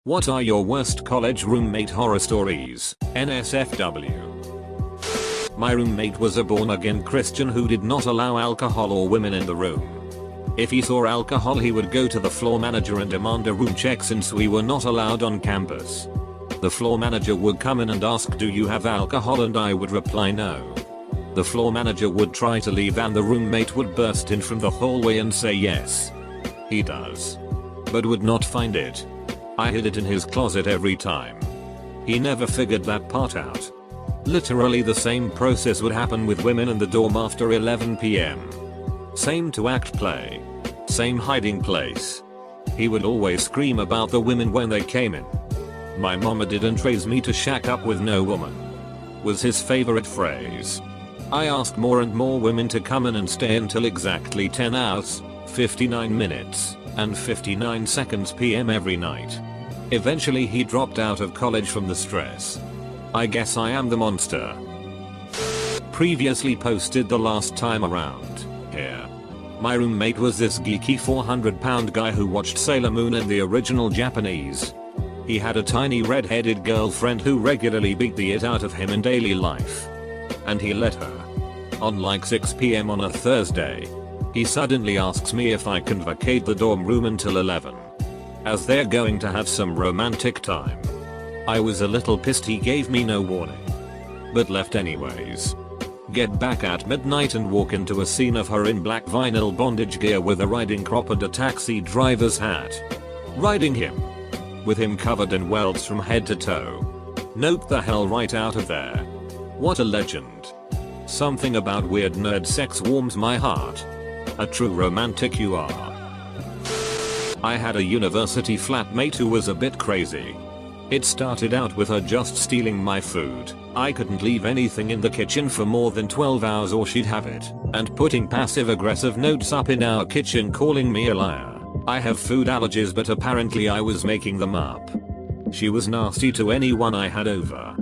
What are your worst college roommate horror stories? NSFW. My roommate was a born-again Christian who did not allow alcohol or women in the room. If he saw alcohol, he would go to the floor manager and demand a room check since we were not allowed on campus. The floor manager would come in and ask, "Do you have alcohol?" and I would reply no. The floor manager would try to leave and the roommate would burst in from the hallway and say yes, he does, but would not find it. I hid it in his closet every time. He never figured that part out. Literally the same process would happen with women in the dorm after 11 PM. Same to act play. Same hiding place. He would always scream about the women when they came in. "My mama didn't raise me to shack up with no woman," was his favorite phrase. I asked more and more women to come in and stay until exactly 10 hours, 59 minutes, and 59 seconds PM every night. Eventually he dropped out of college from the stress. I guess I am the monster. Previously posted the last time around. Here. My roommate was this geeky 400-pound guy who watched Sailor Moon in the original Japanese. He had a tiny red-headed girlfriend who regularly beat the it out of him in daily life. And he let her. On like 6 PM on a Thursday, he suddenly asks me if I can vacate the dorm room until 11. As they're going to have some romantic time. I was a little pissed he gave me no warning. But left anyways. Get back at midnight and walk into a scene of her in black vinyl bondage gear with a riding crop and a taxi driver's hat. Riding him. With him covered in welts from head to toe. Nope, the hell right out of there. What a legend. Something about weird nerd sex warms my heart. A true romantic you are. I had a university flatmate who was a bit crazy. It started out with her just stealing my food. I couldn't leave anything in the kitchen for more than 12 hours or she'd have it, and putting passive aggressive notes up in our kitchen calling me a liar. I have food allergies, but apparently I was making them up. She was nasty to anyone I had over.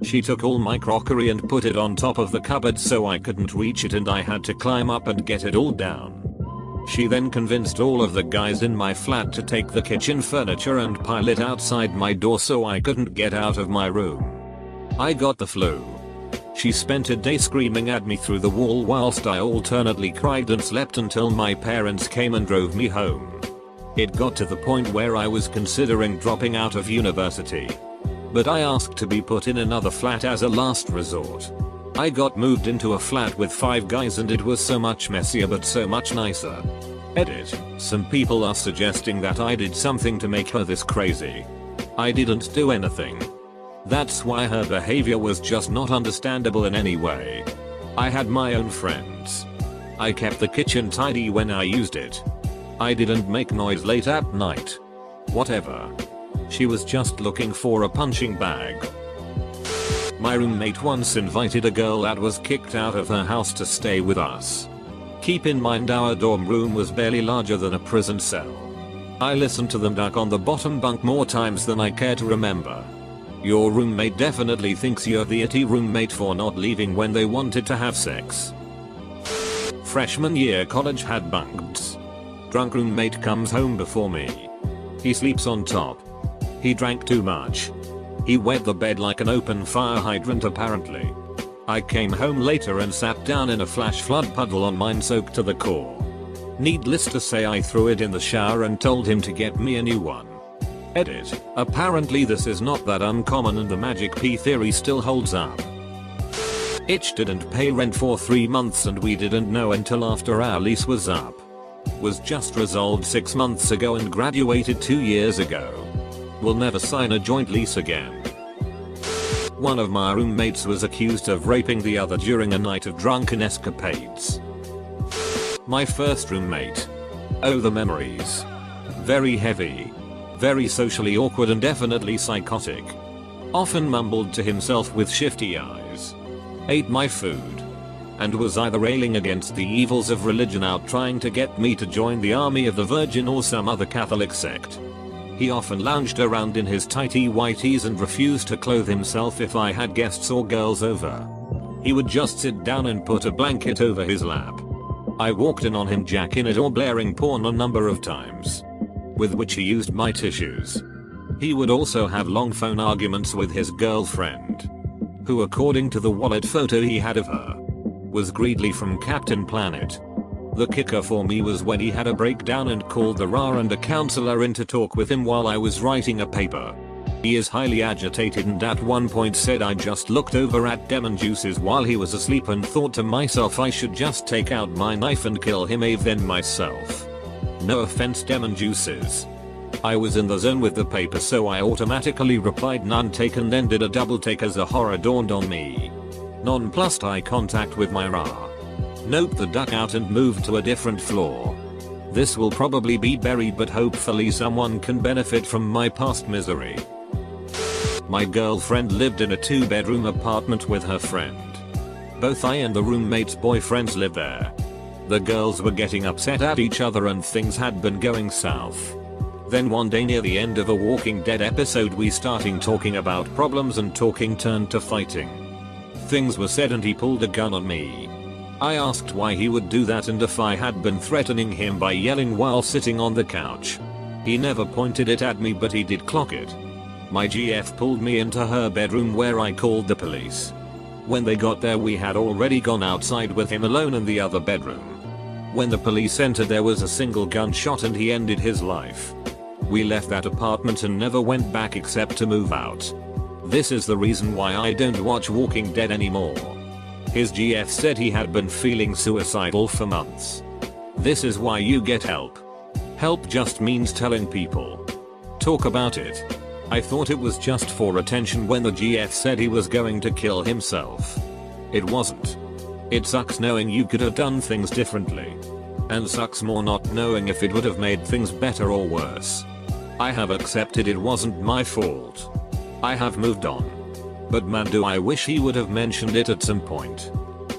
She took all my crockery and put it on top of the cupboard so I couldn't reach it and I had to climb up and get it all down. She then convinced all of the guys in my flat to take the kitchen furniture and pile it outside my door so I couldn't get out of my room. I got the flu. She spent a day screaming at me through the wall whilst I alternately cried and slept until my parents came and drove me home. It got to the point where I was considering dropping out of university. But I asked to be put in another flat as a last resort. I got moved into a flat with 5 guys and it was so much messier but so much nicer. Edit. Some people are suggesting that I did something to make her this crazy. I didn't do anything. That's why her behavior was just not understandable in any way. I had my own friends. I kept the kitchen tidy when I used it. I didn't make noise late at night. Whatever. She was just looking for a punching bag. My roommate once invited a girl that was kicked out of her house to stay with us. Keep in mind our dorm room was barely larger than a prison cell. I listened to them duck on the bottom bunk more times than I care to remember. Your roommate definitely thinks you're the itty roommate for not leaving when they wanted to have sex. Freshman year college had bunks. Drunk roommate comes home before me. He sleeps on top. He drank too much. He wet the bed like an open fire hydrant apparently. I came home later and sat down in a flash flood puddle on mine soaked to the core. Needless to say I threw it in the shower and told him to get me a new one. Edit. Apparently this is not that uncommon and the magic pee theory still holds up. Itch didn't pay rent for 3 months and we didn't know until after our lease was up. Was just resolved 6 months ago and graduated 2 years ago. Will never sign a joint lease again. One of my roommates was accused of raping the other during a night of drunken escapades. My first roommate. Oh, the memories. Very heavy. Very socially awkward and definitely psychotic. Often mumbled to himself with shifty eyes. Ate my food. And was either railing against the evils of religion out trying to get me to join the Army of the Virgin or some other Catholic sect. He often lounged around in his tighty whities and refused to clothe himself if I had guests or girls over. He would just sit down and put a blanket over his lap. I walked in on him jacking it or blaring porn a number of times. With which he used my tissues. He would also have long phone arguments with his girlfriend, who according to the wallet photo he had of her, was Greedly from Captain Planet. The kicker for me was when he had a breakdown and called the RA and a counselor in to talk with him while I was writing a paper. He is highly agitated and at one point said I just looked over at Demon Juices while he was asleep and thought to myself I should just take out my knife and kill him then myself. No offense Demon Juices. I was in the zone with the paper so I automatically replied none taken, then did a double take as a horror dawned on me. Nonplussed eye contact with my RA. Nope the duck out and moved to a different floor. This will probably be buried but hopefully someone can benefit from my past misery. My girlfriend lived in a 2-bedroom apartment with her friend. Both I and the roommate's boyfriends lived there. The girls were getting upset at each other and things had been going south. Then one day near the end of a Walking Dead episode we starting talking about problems and talking turned to fighting. Things were said and he pulled a gun on me. I asked why he would do that and if I had been threatening him by yelling while sitting on the couch. He never pointed it at me but he did clock it. My GF pulled me into her bedroom where I called the police. When they got there we had already gone outside with him alone in the other bedroom. When the police entered there was a single gunshot and he ended his life. We left that apartment and never went back except to move out. This is the reason why I don't watch Walking Dead anymore. His GF said he had been feeling suicidal for months. This is why you get help. Help just means telling people. Talk about it. I thought it was just for attention when the GF said he was going to kill himself. It wasn't. It sucks knowing you could have done things differently. And sucks more not knowing if it would have made things better or worse. I have accepted it wasn't my fault. I have moved on. But man do I wish he would have mentioned it at some point.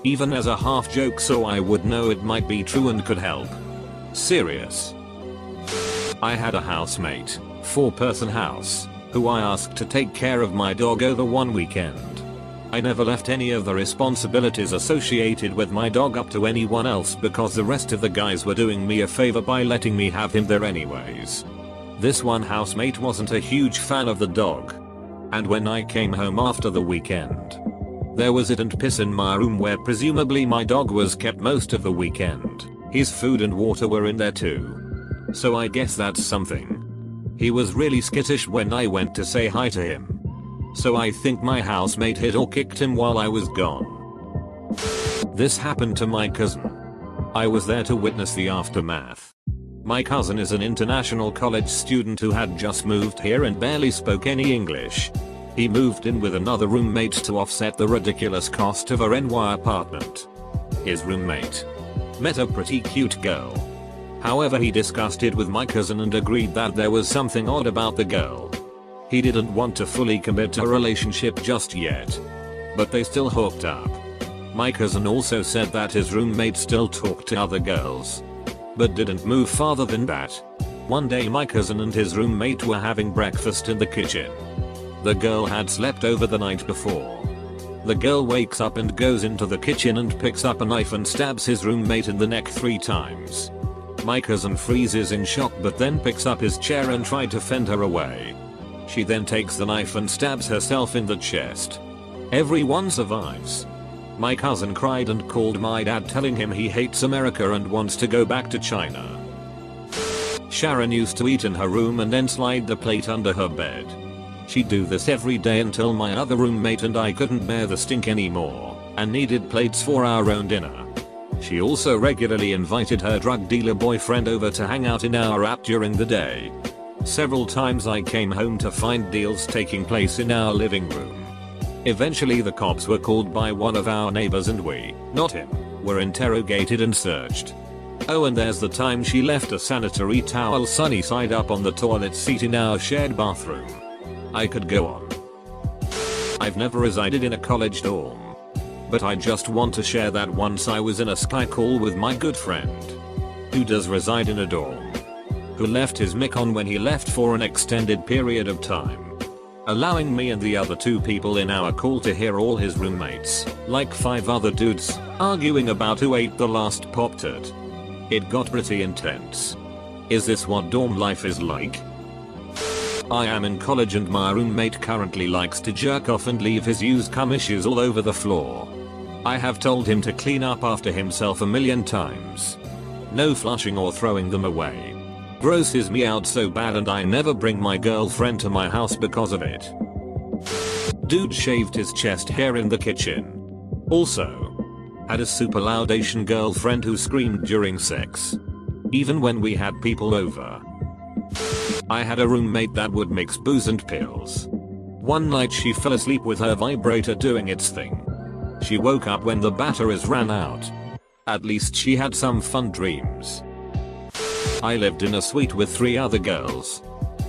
Even as a half joke so I would know it might be true and could help. Serious. I had a housemate, 4-person house, who I asked to take care of my dog over one weekend. I never left any of the responsibilities associated with my dog up to anyone else because the rest of the guys were doing me a favor by letting me have him there anyways. This one housemate wasn't a huge fan of the dog. And when I came home after the weekend, there was it and piss in my room where presumably my dog was kept most of the weekend. His food and water were in there too. So I guess that's something. He was really skittish when I went to say hi to him. So I think my housemate hit or kicked him while I was gone. This happened to my cousin. I was there to witness the aftermath. My cousin is an international college student who had just moved here and barely spoke any English. He moved in with another roommate to offset the ridiculous cost of a NY apartment. His roommate met a pretty cute girl. However, he discussed it with my cousin and agreed that there was something odd about the girl. He didn't want to fully commit to a relationship just yet. But they still hooked up. My cousin also said that his roommate still talked to other girls, but didn't move farther than that. One day my cousin and his roommate were having breakfast in the kitchen. The girl had slept over the night before. The girl wakes up and goes into the kitchen and picks up a knife and stabs his roommate in the neck 3 times. My cousin freezes in shock but then picks up his chair and tried to fend her away. She then takes the knife and stabs herself in the chest. Everyone survives. My cousin cried and called my dad telling him he hates America and wants to go back to China. Sharon used to eat in her room and then slide the plate under her bed. She'd do this every day until my other roommate and I couldn't bear the stink anymore and needed plates for our own dinner. She also regularly invited her drug dealer boyfriend over to hang out in our app during the day. Several times I came home to find deals taking place in our living room. Eventually the cops were called by one of our neighbors and we, not him, were interrogated and searched. Oh, and there's the time she left a sanitary towel sunny side up on the toilet seat in our shared bathroom. I could go on. I've never resided in a college dorm, but I just want to share that once I was in a Skype call with my good friend, who does reside in a dorm, who left his mic on when he left for an extended period of time, allowing me and the other 2 people in our call to hear all his roommates, like 5 other dudes, arguing about who ate the last Pop-Tart. It got pretty intense. Is this what dorm life is like? I am in college and my roommate currently likes to jerk off and leave his used cum issues all over the floor. I have told him to clean up after himself a million times. No flushing or throwing them away. Grosses me out so bad and I never bring my girlfriend to my house because of it. Dude shaved his chest hair in the kitchen. Also, had a super loud Asian girlfriend who screamed during sex. Even when we had people over. I had a roommate that would mix booze and pills. One night she fell asleep with her vibrator doing its thing. She woke up when the batteries ran out. At least she had some fun dreams. I lived in a suite with 3 other girls.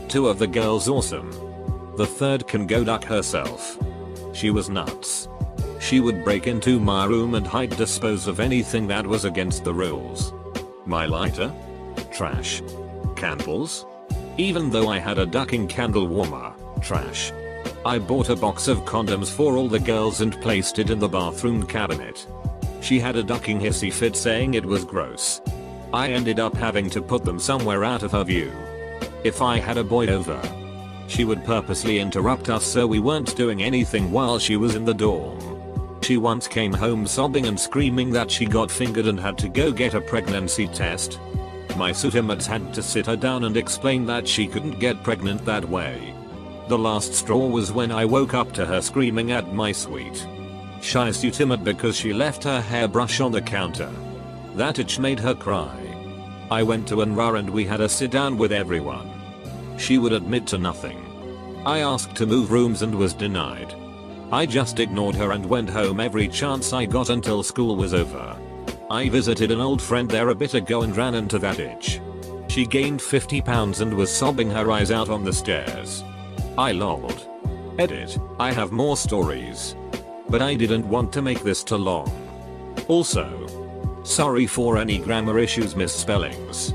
2 of the girls awesome. The third can go duck herself. She was nuts. She would break into my room and dispose of anything that was against the rules. My lighter? Trash. Candles? Even though I had a ducking candle warmer, trash. I bought a box of condoms for all the girls and placed it in the bathroom cabinet. She had a ducking hissy fit saying it was gross. I ended up having to put them somewhere out of her view. If I had a boy over, she would purposely interrupt us so we weren't doing anything while she was in the dorm. She once came home sobbing and screaming that she got fingered and had to go get a pregnancy test. My suitemates had to sit her down and explain that she couldn't get pregnant that way. The last straw was when I woke up to her screaming at my suite. Shy suitemate because she left her hairbrush on the counter. That itch made her cry. I went to NRA and we had a sit down with everyone. She would admit to nothing. I asked to move rooms and was denied. I just ignored her and went home every chance I got until school was over. I visited an old friend there a bit ago and ran into that itch. She gained 50 pounds and was sobbing her eyes out on the stairs. I lolled. Edit, I have more stories. But I didn't want to make this too long. Also, sorry for any grammar issues, misspellings.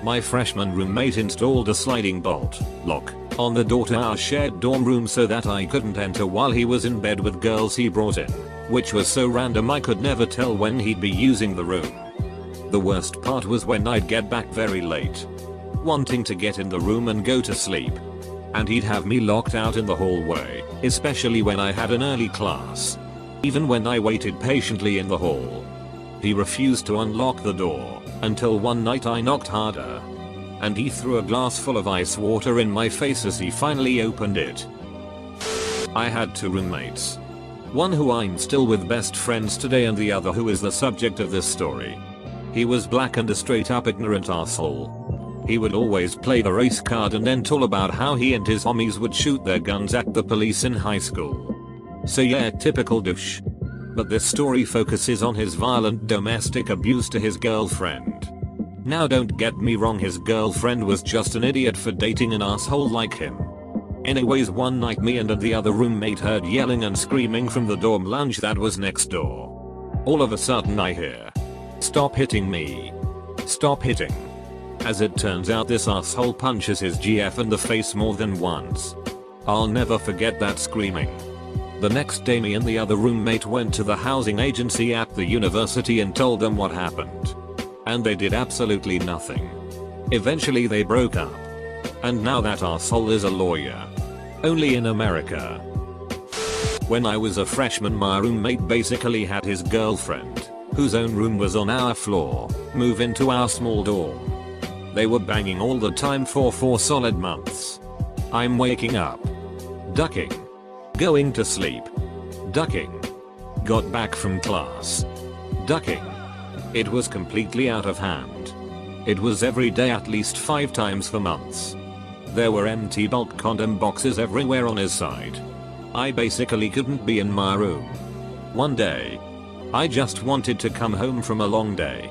My freshman roommate installed a sliding bolt lock on the door to our shared dorm room so that I couldn't enter while he was in bed with girls he brought in, which was so random I could never tell when he'd be using the room. The worst part was when I'd get back very late, wanting to get in the room and go to sleep, and he'd have me locked out in the hallway, especially when I had an early class. Even when I waited patiently in the hall, he refused to unlock the door until one night I knocked harder, and he threw a glass full of ice water in my face as he finally opened it. I had 2 roommates. One who I'm still with best friends today and the other who is the subject of this story. He was black and a straight up ignorant asshole. He would always play the race card and then tell about how he and his homies would shoot their guns at the police in high school. So yeah, typical douche. But this story focuses on his violent domestic abuse to his girlfriend. Now don't get me wrong, his girlfriend was just an idiot for dating an asshole like him. Anyways, one night me and the other roommate heard yelling and screaming from the dorm lounge that was next door. All of a sudden I hear, "Stop hitting me. Stop hitting." As it turns out, this asshole punches his GF in the face more than once. I'll never forget that screaming. The next day me and the other roommate went to the housing agency at the university and told them what happened. And they did absolutely nothing. Eventually they broke up. And now that arsehole is a lawyer. Only in America. When I was a freshman, my roommate basically had his girlfriend, whose own room was on our floor, move into our small dorm. They were banging all the time for 4 solid months. I'm waking up, ducking, going to sleep, ducking, got back from class, ducking. It was completely out of hand. It was every day at least 5 times for months. There were empty bulk condom boxes everywhere on his side. I basically couldn't be in my room. One day, I just wanted to come home from a long day,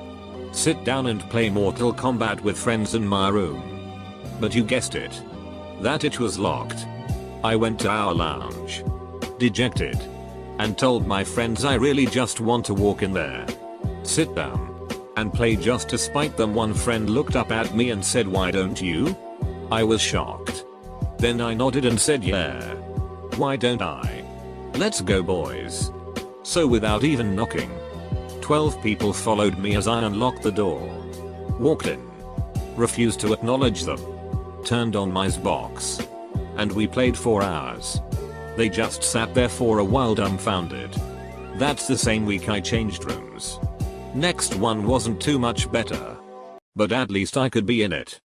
sit down and play Mortal Kombat with friends in my room. But you guessed it. That it was locked. I went to our lounge, dejected, and told my friends I really just want to walk in there, sit down, and play just to spite them. One friend looked up at me and said, "Why don't you?" I was shocked. Then I nodded and said, "Yeah. Why don't I? Let's go, boys." So without even knocking, 12 people followed me as I unlocked the door, walked in, refused to acknowledge them, turned on my Xbox. And we played for hours. They just sat there for a while dumbfounded. That's the same week I changed rooms. Next one wasn't too much better. But at least I could be in it.